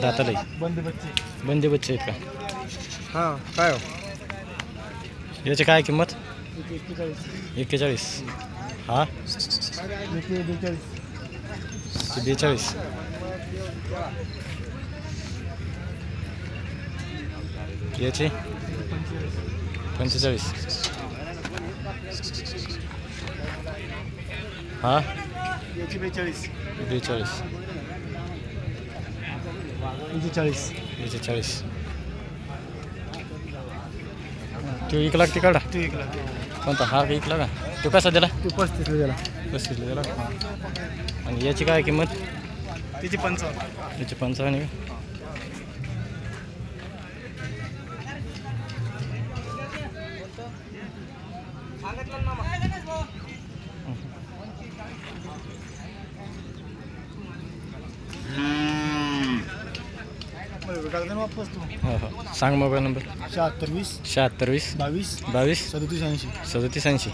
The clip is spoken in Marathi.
दाताला बंदी बच्चे. बंदी बच्चे आहेत का? हां काय हो? याची काय किंमत? 41. 41. हा 42. 42. याची 45. हा 42. 42. 40. तो विकला का तिकडा? तू एक लाख. कोणता हा विकला का? तो कसा दिला? तू 35 दिला. 35 दिला का? आणि याची काय किंमत? तिची 55. याची 55 का? वापस तू. हो हो सांग मोबाईल नंबर. 76 76 22 22 37 80. 37 80.